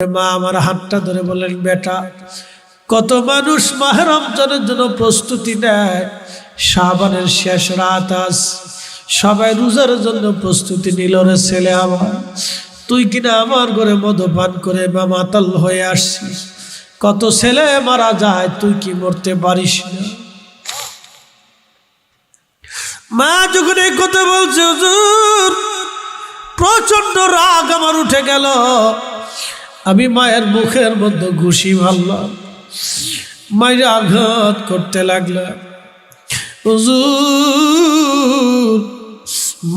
মা আমার হাতটা ধরে বললেন, বেটা, কত মানুষ মাহে রমজানের জন্য প্রস্তুতি নেয়, শাবানের শেষ রাত আজ, সবাই রোজার জন্য প্রস্তুতি নিল রে ছেলে আমার, তুই কিনা আমার ঘরে মদ্যপান করে বা মাতাল হয়ে আসছিস। কত ছেলে মারা যায়, তুই কি মরতে পারিস না? মা যখন এই কথা বলছে, হুজুর প্রচন্ড রাগ আমার উঠে গেল। আমি মায়ের মুখের মধ্যে ঘুষি মারলাম, মায়ের আঘাত করতে লাগলাম। হুজুর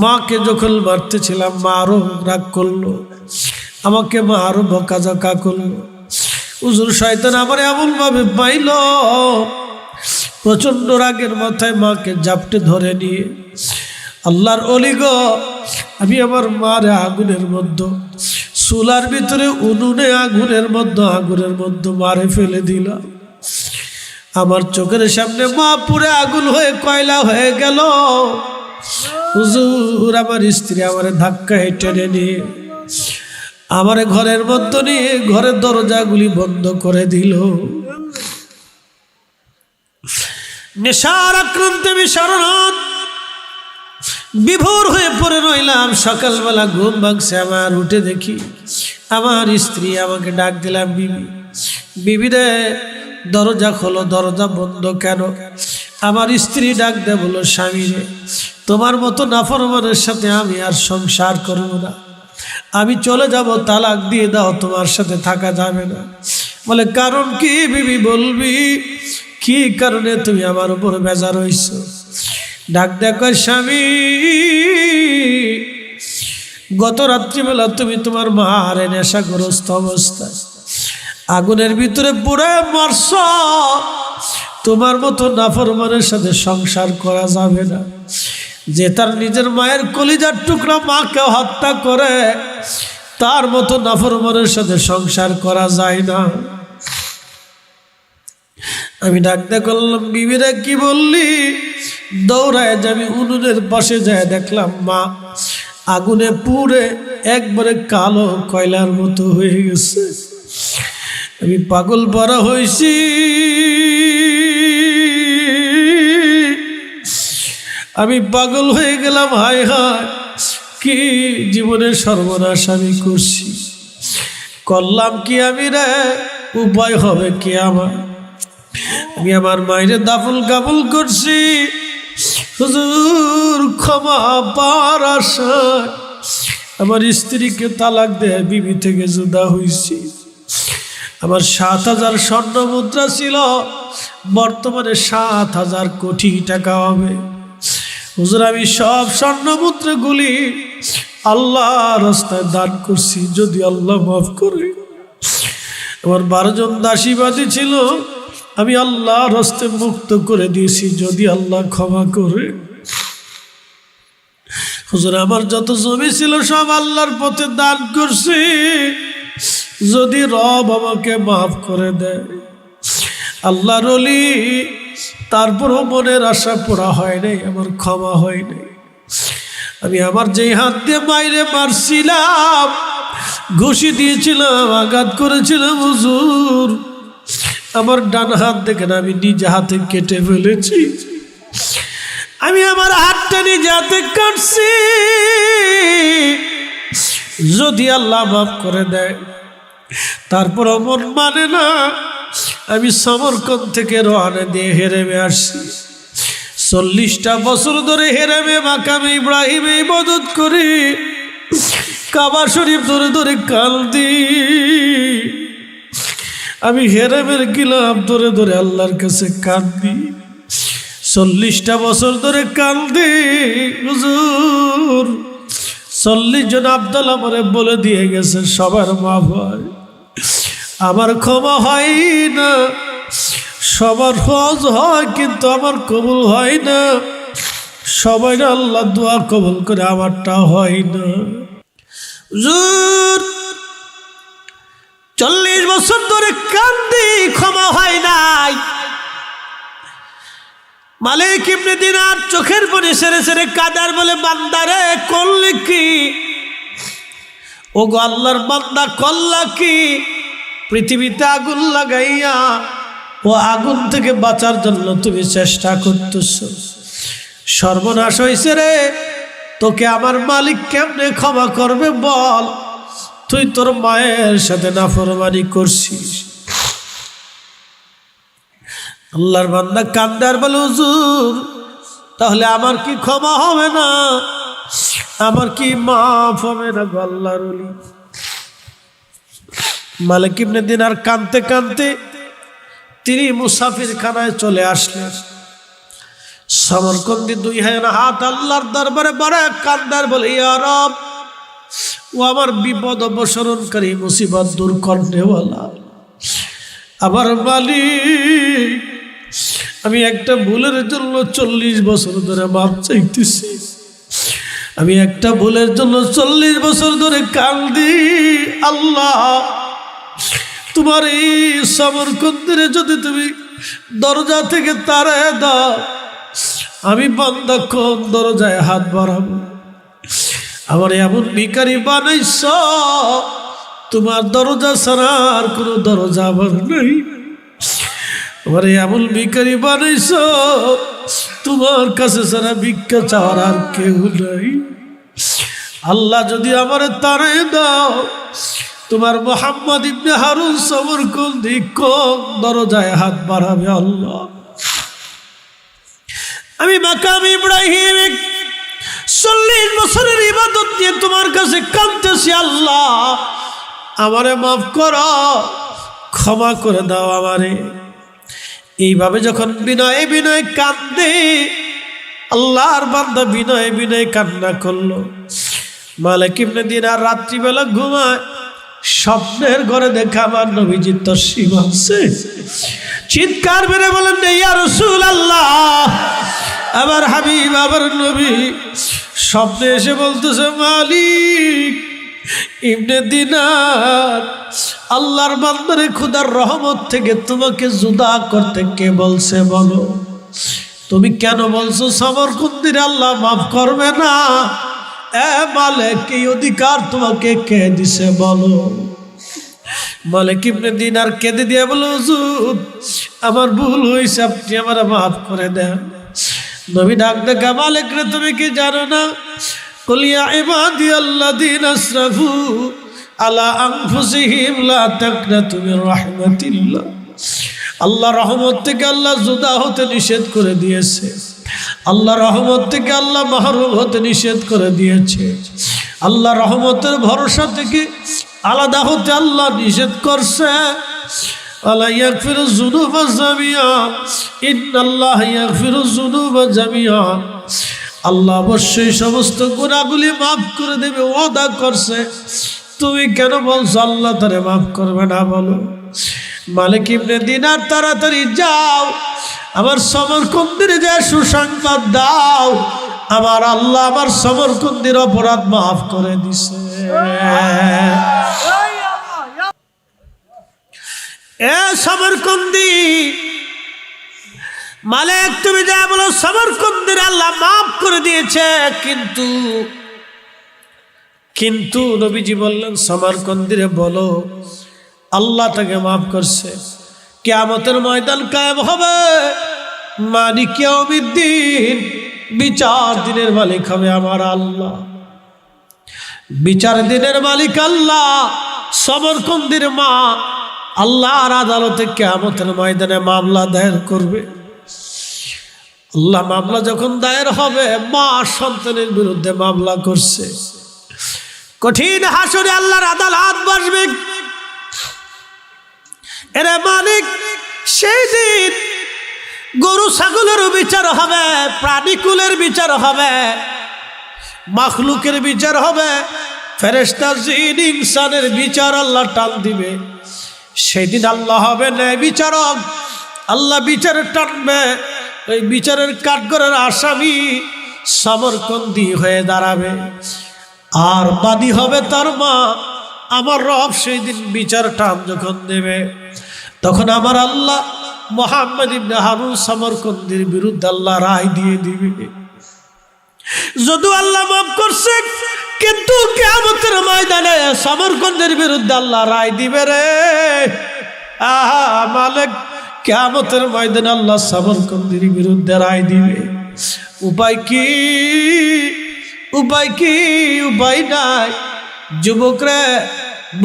মাকে যখন মারতেছিলাম, মা আরো রাগ করলো, আমাকে মা আরো বকাঝকা করলো। হুজুর শয়তান আমার এমন ভাবে পাইল, প্রচন্ড রাগের মাথায় মাকে জাপটে ধরে নিয়ে, আল্লাহর ওলি গো, আমি আমার মারে আগুনের মধ্যে, চুলার ভিতরে উনুনে আগুনের মধ্যে মারে ফেলে দিলাম। আমার চোখের সামনে মা পুরে আগুন হয়ে কয়লা হয়ে গেল। হুজুর আমার স্ত্রী আমারে ধাক্কা টেনে নিয়ে আমার ঘরের মধ্যে নিয়ে ঘরের দরজাগুলি বন্ধ করে দিল। নেশার আক্রান্তে বিশরণ বিভোর হয়ে পড়ে রইলাম। সকালবেলা ঘুম ভাঙছে আমার, উঠে দেখি আমার স্ত্রী আমাকে ডাক দিলাম, বিবি, বিবি রে দরজা খোলো, দরজা বন্ধ কেন? আমার স্ত্রী ডাক দে বলো, স্বামী রে, তোমার মতো নাফরমানের সাথে আমি আর সংসার করব না, আমি চলে যাব, তালাক দিয়ে দাও, তোমার সাথে থাকা যাবে না। বলে কারণ কি বিবি, বলবি কি কারণে তুমি আমার উপর বেজার হইছো? ডাক দেখো, স্বামী গত রাত্রিবেলা তুমি তোমার মারে নেশাগ্রস্ত অবস্থায় আগুনের ভিতরে পুড়ে মরছ, তোমার মতো নাফরমানের সাথে সংসার করা যাবে না। যে তার নিজের মায়ের কলিজার টুকরা মাকে হত্যা করে, তার মতো নাফরমানের সাথে সংসার করা যায় না। আমি ডাকতে করলাম, বিবিরা কি বললি? দৌড়ায় যে আমি উনুনের পাশে যায় দেখলাম মা আগুনে পুড়ে একবারে কালো কয়লার মতো হয়ে গেছে। আমি পাগল পারা হয়েছি, আমি পাগল হয়ে গেলাম। হায় হায়, কি জীবনের সর্বনাশ আমি করছি, করলাম কি আমি রে? উপায় হবে কি আমার? আমি আমার মায়ের দাফল কাবুল করছি। হুজুর ক্ষমা পাওয়ার আশায় আমার স্ত্রীকে তালাক দেয় বিবি থেকে জুদা হয়েছি। আমার 7,000 স্বর্ণ মুদ্রা ছিল, বর্তমানে 7,000 কোটি টাকা হবে। হুজুর আমি সব স্বর্ণ মুদ্রাগুলি আল্লাহ রাস্তায় দান করছি, যদি আল্লাহ মাফ করে। আমার 12 জন দাসীবাদী ছিল, আমি আল্লাহর হস্তে মুক্ত করে দিয়েছি, যদি আল্লাহ ক্ষমা করে। হুজুর আমার যত জমি ছিল সব আল্লাহর পথে দান করছি, যদি রব আমাকে মাফ করে দেয়। আল্লাহর ওলি, তারপরও মনের আশা পুরা হয় নাই, আমার ক্ষমা হয় নাই। আমি আমার যেই হাত দিয়ে বাইরে মারছিলাম, ঘুষি দিয়েছিলাম, আঘাত করেছিলাম, হুজুর আমার ডান হাত দেখেন আমি নিজে হাতে কেটে ফেলেছি। আমি আমার হাতটা নিজে হাতে কাটছি, যদি আল্লাহ মাফ করে দেয়। তারপর মন মানে না, আমি সমরকন্দ থেকে রওনা দিয়ে হেরেমে আসছি। 40টা বছর ধরে হেরেমে মাকামে ইব্রাহিমে ইবাদত করি, কাবা শরীফ ধরে ধরে কান্দি। আমি হেরেমের গিলাফ ধরে ধরে আল্লাহর কাছে কান্দি, 40টা বছর ধরে কান্দি। হুজুর 40 জন আব্দুল আমারে বলে দিয়ে গেছে সবার মাফ হয়, আমার ক্ষমা হয় না। সবার হজ হয় কিন্তু আমার কবুল হয় না। সবাই আল্লাহ দোয়া কবুল করে, আমারটা হয় না। হুজুর 40 বছর ধরে কান্দি, ক্ষমা হয় নাই। মালিক ইবনে দিনার চোখের পানি সেরে সেরে কাদার বলে, বান্দারে করলি কি? ও গো আল্লাহর বান্দা কল্লা কি পৃথিবীতে আগুন লাগাইয়া ও আগুন থেকে বাঁচার জন্য তুমি চেষ্টা করতেছ। সর্বনাশ হয়েছে রে, তোকে আমার মালিক কেমনে ক্ষমা করবে বল? তুই তোর মায়ের সাথে নাফরমানি করছিস। আল্লাহর বান্দা কান্দার বলে হুজুর তাহলে আমার কি ক্ষমা হবে না? আমার কি মাফ হবে না গো আল্লাহর ওলি? মালিক ইবনে দিনার কাঁদতে কাঁদতে তিনি মুসাফির খানায় চলে আসলেন। সমরকন্দি দুই হাত আল্লাহর দরবারে বড় কান্দার বলে ইয়া রব, ও আমার বিপদ অপসরণকারী, মুসিবত দূর করনেওয়ালা আমার মালিক, আমি একটা ভুলের জন্য 40 বছর ধরে মাপ চাইতেছি। আমি একটা ভুলের জন্য 40 বছর ধরে কান্দি। আল্লাহ, তোমার এই সমরকন্দিরে যদি তুমি দরজা থেকে তাড়ায় দাও, আমি বান্দা কোন দরজায় হাত বাড়াবো? আমার এমন ভিখারি বানাইছ, তোমার দরজা ছাড়া আর কোনো দরজা আমার নেই। আমার এমন ভিখারি বানাইছ, তোমার কাছে ছাড়া ভিক্ষা চাওয়ার আর কেউ নাই। আল্লাহ, যদি আমার তাড়ায় দাও, তোমার মুহাম্মদ ইবনে হারুন সমরকন্দি কোন দরজায় হাত বাড়াবে? আল্লাহ, আমি মাকাম ইব্রাহিম 40 বছরের ইবাদত দিয়ে তোমার কাছে কাঁদতেছি। আল্লাহ, আমারে মাফ করো, ক্ষমা করে দাও আমারে। এইভাবে যখন বিনয়ে বিনয়ে কাঁদে, আল্লাহর বান্দা বিনয়ে বিনয়ে কান্না করলো। মালিক ইবনে দিনার রাত্রিবেলা ঘুমায়, স্বপ্নের ঘরে দেখা আমার নবীজি তশরিফ আনছে। চিৎকার মেরে বলেন ইয়া রাসূলুল্লাহ, আমার হাবিব, আমার নবী স্বপ্নে এসে বলতেছে, মালিক ইবনে দিনার, আল্লাহর বান্দারে খোদার রহমত থেকে তোমাকে জুদা করতে কে বলছে বলো? তুমি কেন বলছো সমরকন্দির আল্লাহ মাফ করবে না? এ মালিক, এই অধিকার তোমাকে কে দিছে বলো? মালিক ইবনে দিনার কেঁদে দিয়ে বলো, হুজুর আমার ভুল হয়েছে, আপনি আমার মাফ করে দেন। নবী ডাক দেখা, মালিক রে তুমি কি জানো না? কুল ইয়া ইবাদিয়াল্লাযীনা আসরাফু আলা আনফুসিহিম লা তাকনাতু মির রাহমাতিল্লাহ। আল্লাহ রহমত থেকে আল্লাহ জুদা হতে নিষেধ করে দিয়েছে। আল্লাহ রহমত থেকে আল্লাহ মাহরুম হতে নিষেধ করে দিয়েছে। আল্লাহ রহমতের ভরসা থেকে আলাদা হতে আল্লাহ নিষেধ করছে। আলা ইয়াগফিরু যুনুবা জামিআ, ইন্নাল্লাহা ইয়াগফিরু যুনুবা জামিআ। আল্লাহ অবশ্যই সমস্ত গুনাহগুলি মাফ করে দেবে, ওয়াদা করছে। তুমি কেন বলছো আল্লাহ তারে মাফ করবে না বলো? মালিক ইবনে দিনার, তাড়াতাড়ি যাও, আমার সমরকন্দিরে যে সুসংবাদ দাও, আমার আল্লাহ আমার সমরকন্দির অপরাধ মাফ করে দিছে। এ সমরকন্দি মালিক, তুমি যা বলো সমরকন্দির আল্লাহ মাফ করে দিয়েছে, কিন্তু নবীজি বললেন সমরকন্দিরে বলো আল্লাহ তাকে মাফ করছে। কিয়ামতের ময়দান কায়েম হবে, মালিক ইয়াউমিদ্দিন, বিচার দিনের মালিক হবে আমার আল্লাহ। বিচার দিনের মালিক আল্লাহ। সমরকন্দির মা আল্লাহর আদালতে কিয়ামতের ময়দানে মামলা দায়ের করবে। আল্লাহ মামলা যখন দায়ের হবে, মা সন্তানের বিরুদ্ধে মামলা করছে, কঠিন হাসরে আল্লাহর আদালত বসবে। এরে মালিক, সেই দিন গরু ছাগলেরও বিচার হবে, প্রাণীকুলের বিচার হবে, মাখলুকের বিচার হবে, ফেরেশতা জিন ইনসানের বিচার আল্লাহ টান দিবে। সেদিন আল্লাহ হবে ন্যায় বিচারক। আল্লাহ বিচার টানবে, ওই বিচারের কাঠগড়ের আসামি সমরকন্দি হয়ে দাঁড়াবে, আর বাদী হবে তার মা। আমার রব সেই দিন বিচার টান যখন দেবে, তখন আমার আল্লাহ মুহাম্মদ ইবনে হারুন সমরকন্দির বিরুদ্ধে আল্লাহ রায় দিয়ে দিবে। যদিও আল্লাহ মাফ করছে, কিন্তু কিয়ামতের ময়দানে সমরকন্দের বিরুদ্ধে আল্লাহ রায় দিবে রে। আহা মালিক, কিয়ামতের ময়দানে আল্লাহ সমরকন্দের বিরুদ্ধে রায় দিবে। উপায় কি? উপায় কি? উপায় নাই। যুবকরে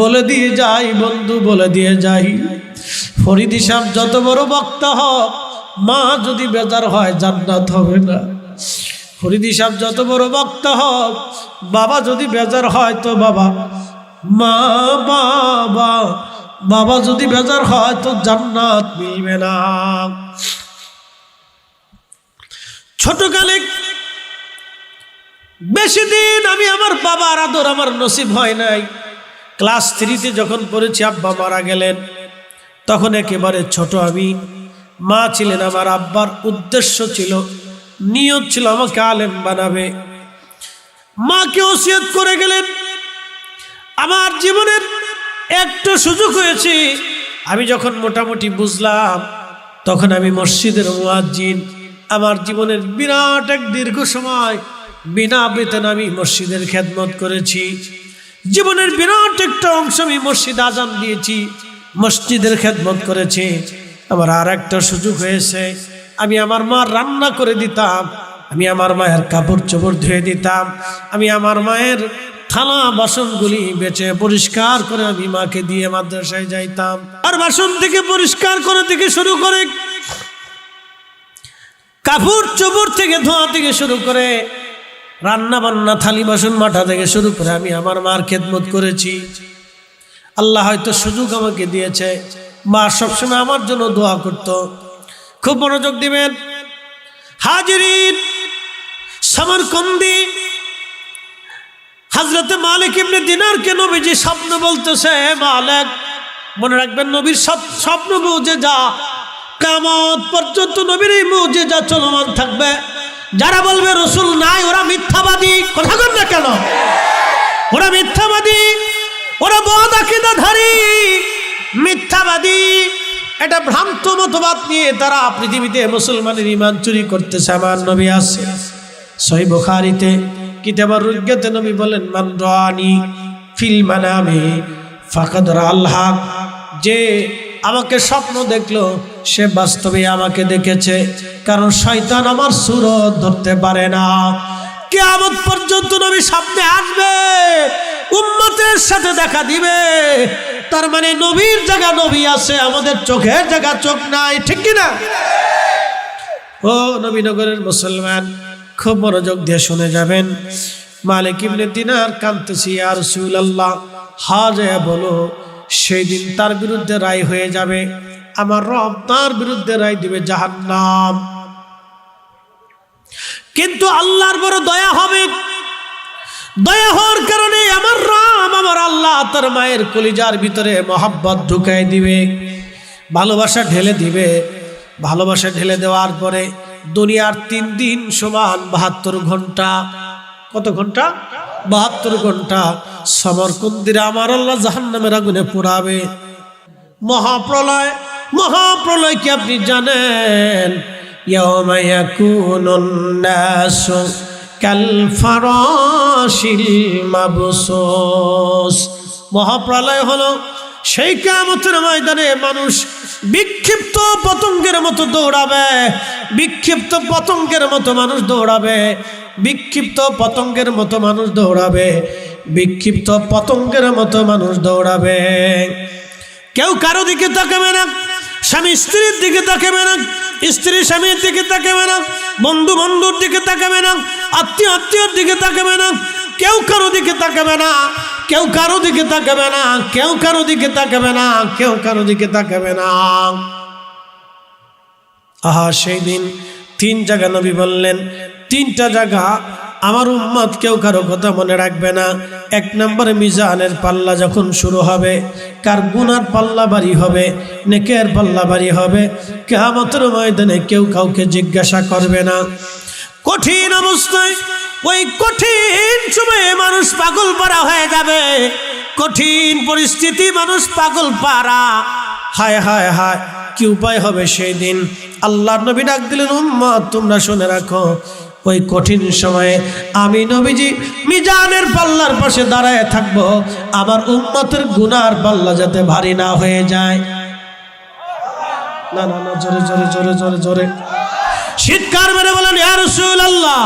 বলে দিয়ে যাই, বন্ধু বলে দিয়ে যাই, ফরিদি সাহেব যত বড় বক্তা হোক, মা যদি বেজার হয় জান্নাত হবে না। ফরিদি সাহেব যত বড় বক্তা হোক, বাবা যদি বেজার হয় তো বাবা, মা বাবা বাবা যদি বেজার হয় তো জান্নাত মিলবে না। ছোটকালে বেশি দিন আমি আমার বাবার আদর আমার নসিব হয় নাই। ক্লাস 3-তে যখন পড়েছি আব্বা মারা গেলেন, তখন একেবারে ছোট আমি। মা ছিলেন আমার আব্বার উদ্দেশ্য ছিল, নিয়ত ছিল আমাকে আলেম বানাবে। মাকে ওসিয়ত করে গেলেন। আমার জীবনের একটা সুযোগ হয়েছে, আমি যখন মোটামুটি বুঝলাম তখন আমি মসজিদের মুয়াজ্জিন। আমার জীবনের বিরাট এক দীর্ঘ সময় বিনা বেতন আমি মসজিদের খেদমত করেছি। জীবনের বিরাট একটা অংশ আমি মসজিদ আজান দিয়েছি, মসজিদের খেদমত করেছি। আমার আর একটা সুযোগ হয়েছে, আমি আমার মা রান্না করে দিতাম, আমি আমার মায়ের কাপড় চোপড় ধুয়ে দিতাম, আমি আমার মায়ের থালা বাসনগুলি বেচে পরিষ্কার করে আমি মাকে দিয়ে মাদ্রাসায় যাইতাম। আর বাসন থেকে পরিষ্কার করা থেকে শুরু করে, কাপড় চোপড় থেকে ধোয়া থেকে শুরু করে, রান্না বান্না থালি বাসন মাঠা থেকে শুরু করে আমি আমার মার খেদমত করেছি। আল্লাহ হয়তো সুযোগ আমাকে দিয়েছে। মা সবসময় আমার জন্য দোয়া করত। খুব মনোযোগ দিবেন হাজিরিন, সমরকন্দি হযরতে মালিক ইবনে দিনারকে নবীজি স্বপ্ন বলতেছে, মালিক মনে রাখবেন নবীর স্বপ্ন মুজিজা কিয়ামত পর্যন্ত নবীর এই মুজিজা চলমান থাকবে। যারা বলবে রাসূল নাই ওরা মিথ্যাবাদী। কথা বলেন না কেন? ওরা মিথ্যাবাদী, ওরা বদ আকীদাধারী মিথ্যাবাদী। এটা ভ্রান্ত মতবাদ নিয়ে তারা পৃথিবীতে মুসলমানের ঈমান চুরি করতেছে। আমার নবী আছে সহিহ বুখারীতে কিতাবুর রুগ্যাতে নবী বলেন, মান রানি ফিল মানামি ফাকাদ রাআল হক। যে আমাকে স্বপ্ন দেখলো সে বাস্তবে আমাকে দেখেছে, কারণ শয়তান আমার সুরত ধরতে পারে না। কিয়ামত পর্যন্ত নবী স্বপ্নে আসবে, উম্মতের সাথে দেখা দিবে। তার মানে নবীর জায়গা নবী আছে, আমাদের চোখের জায়গা চোখ নাই। ঠিক কিনা? ও নবীনগরের মুসলমান, খুব মনোযোগ দিয়ে শুনে যাবেন। মালিক ইবনে দিনার কাঁদতেছি, ইয়া রাসূলুল্লাহ হাজে বলো, সেই দিন তার বিরুদ্ধে রায় হয়ে যাবে, আমার রব তার বিরুদ্ধে রায় দিবে জাহান্নাম। কিন্তু আল্লাহর বড় দয়া হবে। দয়া হওয়ার কারণে আমার রব আমার আল্লাহ তার মায়ের কলিজার ভিতরে মহব্বত ঢুকাই দিবে, ভালোবাসা ঢেলে দিবে। ভালোবাসা ঢেলে দেওয়ার পরে দুনিয়ার 3 দিন সমান 72 ঘন্টা। কত ঘন্টা? 72 ঘন্টা সমরকন্দিরে আমার আল্লাহ জাহান্নামের আগুনে পোড়াবে। মহাপ্রলয়, মহাপ্রলয় কি আপনি জানেন? ইয়াউমা ইয়াকুনুন নাসু কাল ফারাশিল মাবসুস। মহাপ্রলয় হলো সেই কিয়ামতের ময়দানে মানুষ বিক্ষিপ্ত পতঙ্গের মতো দৌড়াবে, বিক্ষিপ্ত পতঙ্গের মতো মানুষ দৌড়াবে, বিক্ষিপ্ত পতঙ্গের মতো মানুষ দৌড়াবে, বিক্ষিপ্ত পতঙ্গের মতো মানুষ দৌড়াবে। কেউ কারো দিকে তাকাবে না, স্বামী স্ত্রীর দিকে তাকাবে না, স্ত্রী স্বামীর দিকে তাকাবে না, বন্ধু বন্ধুর দিকে তাকাবে না, আত্মীয় আত্মীয়র দিকে তাকাবে না, কেউ কারো দিকে তাকাবে না, কেউ কারো দিকে তাকাবে না, কেউ কারো দিকে তাকাবে না, কেউ কারো দিকে তাকাবে না। আহা সেই দিন 3 জায়গা নবী বললেন, 3টা জায়গা আমার উম্মত কেউ কারো কথা মনে রাখবে না। 1 নম্বরে মিজানের পাল্লা যখন শুরু হবে, কার গুনার পাল্লা ভারী হবে, নেকের পাল্লা ভারী হবে। কিয়ামতের ময়দানে কেউ কাউকে জিজ্ঞাসা করবে না। কঠিন অবস্থায়, ওই কঠিন সময়ে মানুষ পাগল পারা হয়ে যাবে। কঠিন পরিস্থিতি, মানুষ পাগল পারা। হায় হায় হায়, কি উপায় হবে সেই দিন? আল্লাহর নবী ডাক দিলেন, উম্মত তোমরা শুনে রাখো, ওই কঠিন সময়ে আমি নবীজি মিজানের পাল্লার পাশে দাঁড়ায় থাকবো, আমার উম্মতের গুনার পাল্লা যাতে ভারী না হয়ে যায়। না না না, জোরে জোরে জোরে জোরে জোরে চিৎকার মেরে বলেন ইয়া রাসূলুল্লাহ।